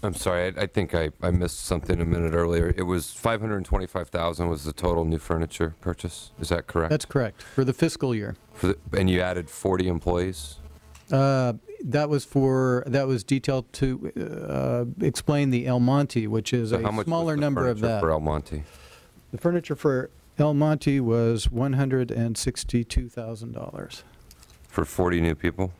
I'm sorry, I think I missed something a minute earlier. It was $525,000 was the total new furniture purchase. Is that correct? That's correct, for the fiscal year. And you added 40 employees? That was detailed to explain the El Monte, which is So a how much smaller was the number of furniture that. for El Monte? The furniture for El Monte was $162,000. For 40 new people?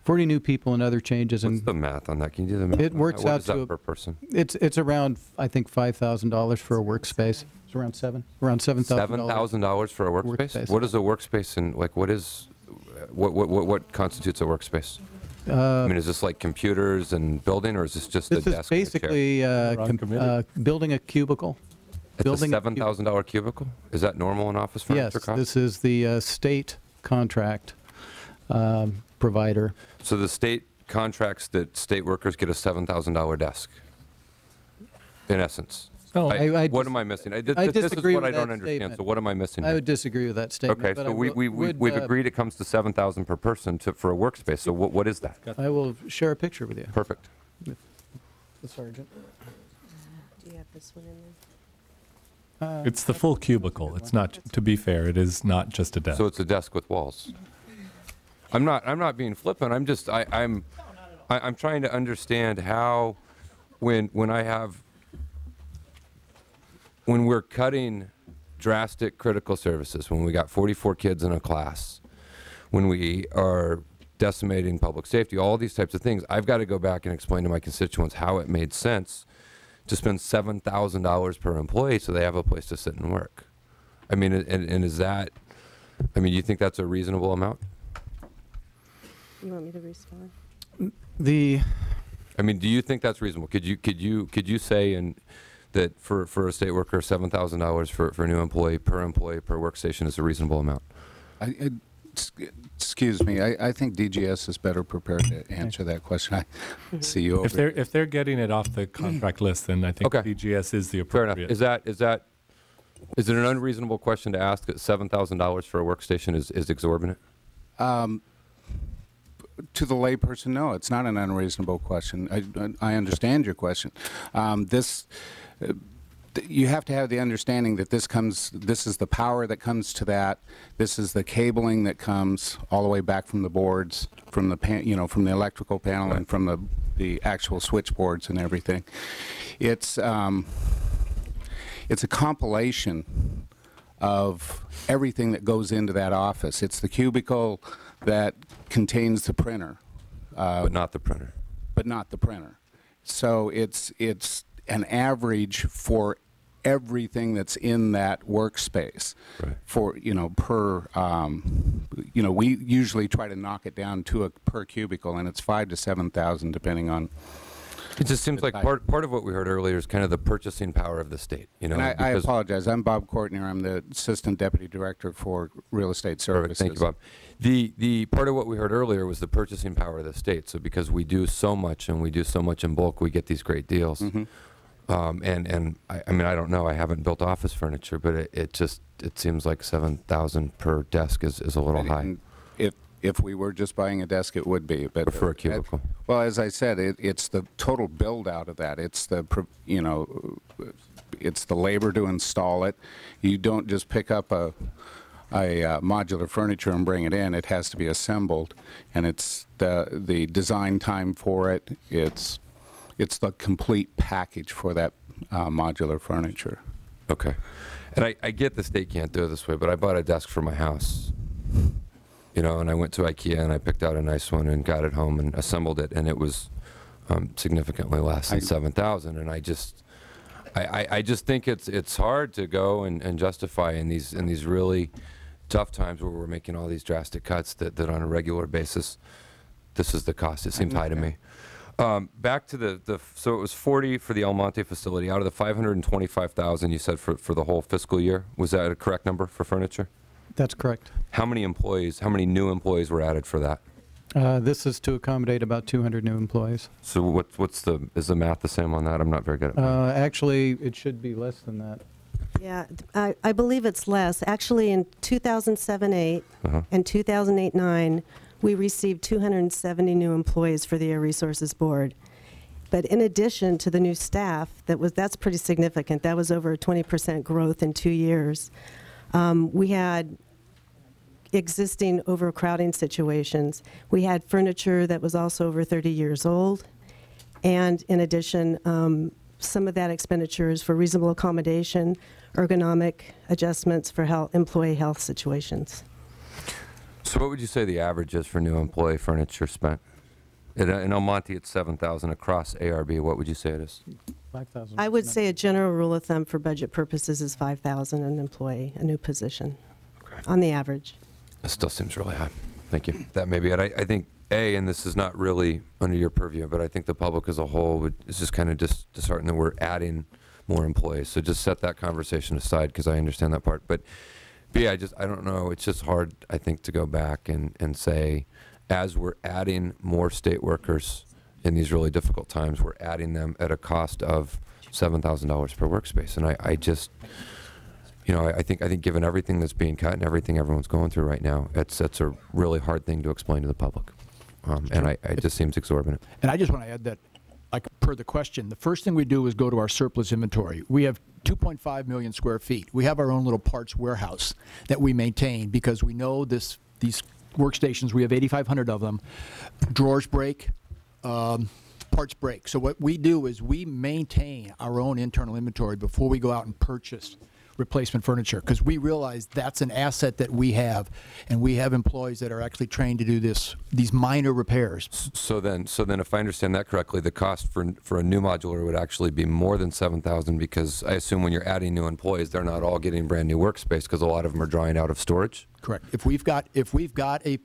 40 new people and other changes. What's And the math on that? Can you do the math? it works out What is that to per person? it's around, I think, $5,000 for a workspace. It's around $7,000. $7,000 for a workspace? What is a workspace, and like what constitutes a workspace? I mean, is this like computers and building, or is this just a This desk? is basically building a cubicle. It's a $7,000 cubicle? Is that normal in office furniture Yes, cost? this is the state contract provider. So the state contracts that state workers get a $7,000 desk, in essence. Oh, What am I missing? This is disagree what with I don't that understand. statement. So what am I missing? I here? would disagree with that statement. Okay, but so I we've agreed it comes to $7,000 per person for a workspace. So what is that? I will share a picture with you. Perfect. The sergeant. Do you have this one in there? It's the full cubicle. It's not, to be fair, it is not just a desk. So it's a desk with walls. I'm not being flippant. I'm just I'm trying to understand how when we're cutting drastic critical services, when we got 44 kids in a class, when we are decimating public safety, all these types of things, I've got to go back and explain to my constituents how it made sense to spend $7,000 per employee so they have a place to sit and work. I mean, and is that, I mean, you think that's a reasonable amount? You want me to respond? I mean, do you think that's reasonable? Could you say that for a state worker, $7,000 for a new employee per workstation is a reasonable amount? Excuse me. I think DGS is better prepared to answer that question. I see you over If they're getting it off the contract list, then I think Okay. DGS is the Fair appropriate. enough. Is it an unreasonable question to ask that $7,000 for a workstation is exorbitant? To the layperson, no, it's not an unreasonable question. I understand your question. You have to have the understanding that this is the power that comes to that. This is the cabling that comes all the way back from the boards, from the from the electrical panel, and from the actual switchboards and everything. It's a compilation of everything that goes into that office. It's the cubicle that contains the printer, But not the printer. but not the printer. So it's an average for everything that's in that workspace. Right. For we usually try to knock it down to per cubicle, and it's $5,000 to $7,000 depending on. It just seems like part of what we heard earlier is kind of the purchasing power of the state. And I apologize. I'm Bob Courtney. I'm the Assistant Deputy Director for Real Estate Services. Perfect. Thank you, Bob. The part of what we heard earlier was the purchasing power of the state. So because we do so much and we do so much in bulk, we get these great deals. Mm-hmm. And I mean, I don't know. I haven't built office furniture, but it seems like $7,000 per desk is a little high. And if we were just buying a desk, it would be. But For a cubicle. well, as I said, it's the total build out of that. It's the it's the labor to install it. You don't just pick up a modular furniture and bring it in. It has to be assembled, and it's the design time for it. It's the complete package for that modular furniture. Okay. And I get the state can't do it this way, but I bought a desk for my house. And I went to IKEA and I picked out a nice one and got it home and assembled it, and it was significantly less than $7,000. And I just think it's hard to go and justify in these really tough times where we're making all these drastic cuts that on a regular basis, this is the cost. It seems high to me. Back to so it was 40 for the El Monte facility out of the 525,000 you said for the whole fiscal year. Was that a correct number for furniture? That's correct. How many new employees were added for that? This is to accommodate about 200 new employees. So is the math the same on that? I'm not very good at math. Actually, it should be less than that. Yeah, I believe it's less. Actually, in 2007-8 and 2008-9, we received 270 new employees for the Air Resources Board. But in addition to the new staff, that's pretty significant. That was over a 20% growth in 2 years. We had existing overcrowding situations. We had furniture that was also over 30 years old. And in addition, some of that expenditure is for reasonable accommodation, ergonomic adjustments for employee health situations. So what would you say the average is for new employee furniture spent? In El Monte, it's $7,000 across ARB. What would you say it is? 5,000. I would say a general rule of thumb for budget purposes is $5,000 an employee, a new position, on the average. It still seems really high. Thank you. That may be it. I think, and this is not really under your purview, but I think the public as a whole is just kind of disheartened that we're adding more employees. So just set that conversation aside because I understand that part. But B, I don't know. It's just hard, I think, to go back and say, as we're adding more state workers in these really difficult times, we're adding them at a cost of $7,000 per workspace. And I just, I think given everything that's being cut and everything everyone's going through right now, that's a really hard thing to explain to the public. And it just seems exorbitant. And I just want to add that, like per the question, the first thing we do is go to our surplus inventory. We have 2.5 million square feet. We have our own little parts warehouse that we maintain because we know these workstations, we have 8,500 of them, drawers break, parts break. So what we do is we maintain our own internal inventory before we go out and purchase replacement furniture because we realize that's an asset that we have, and we have employees that are actually trained to do these minor repairs. So then, if I understand that correctly, the cost for a new modular would actually be more than $7,000 because I assume when you're adding new employees, they're not all getting brand new workspace because a lot of them are drawing out of storage. Correct. If we've got a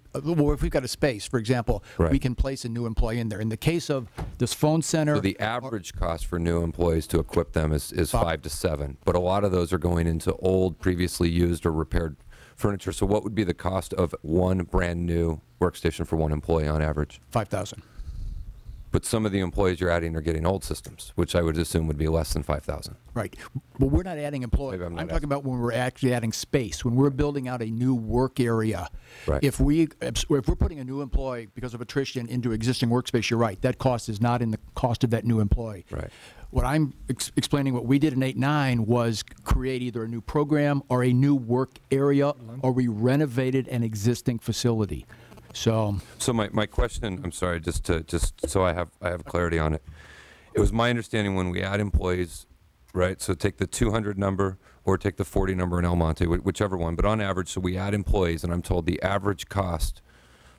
space, for example, right, we can place a new employee in there. In the case of this phone center, so the average cost for new employees to equip them is 5 to 7, but a lot of those are going into old, previously used or repaired furniture. So what would be the cost of one brand new workstation for one employee on average? $5,000. But some of the employees you're adding are getting old systems, which I would assume would be less than $5,000. Right. But we're not adding employees. I'm talking about when we're actually adding space, when we're building out a new work area. Right. If we're putting a new employee because of attrition into existing workspace, you're right. That cost is not in the cost of that new employee. Right. What I'm explaining, what we did in 8-9 was create either a new program or a new work area, or we renovated an existing facility. So my question, I'm sorry, just so I have clarity on it. It was my understanding when we add employees, right? So take the 200 number or take the 40 number in El Monte, whichever one. But on average, so we add employees, and I'm told the average cost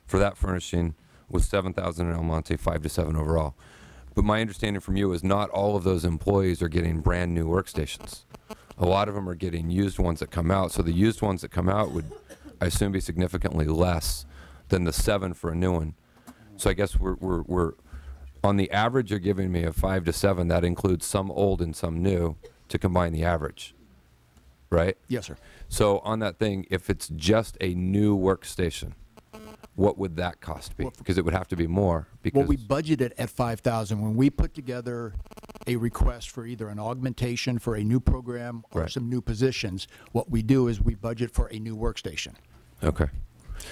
for that furnishing was $7,000 in El Monte, 5 to 7 overall. But my understanding from you is not all of those employees are getting brand new workstations. A lot of them are getting used ones that come out. So the used ones that come out would, I assume, be significantly less than the 7 for a new one. So I guess we're on the average you're giving me of 5 to 7. That includes some old and some new to combine the average, right? Yes, sir. So on that thing, if it's just a new workstation, what would that cost be? Because it would have to be more. Because well, we budgeted at $5,000 when we put together a request for either an augmentation for a new program or right, some new positions. What we do is we budget for a new workstation. Okay.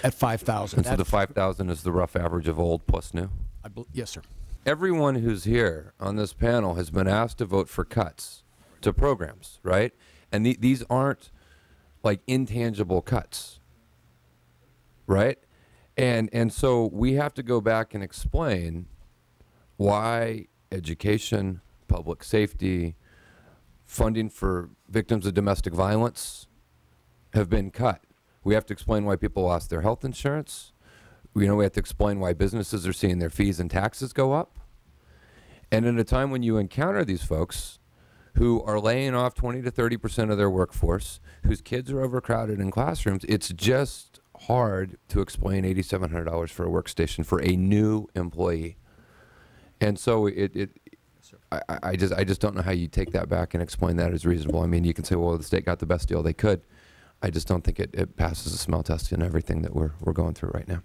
At $5,000. And so the 5,000 is the rough average of old plus new? Yes, sir. Everyone who's here on this panel has been asked to vote for cuts to programs, right? And these aren't like intangible cuts, right? And so we have to go back and explain why education, public safety, funding for victims of domestic violence have been cut. We have to explain why people lost their health insurance. We have to explain why businesses are seeing their fees and taxes go up. And in a time when you encounter these folks who are laying off 20 to 30% of their workforce, whose kids are overcrowded in classrooms, it's just hard to explain $8,700 for a workstation for a new employee. And so I just don't know how you take that back and explain that as reasonable. I mean, you can say, well, the state got the best deal they could. I just don't think it passes the smell test in everything that we're going through right now.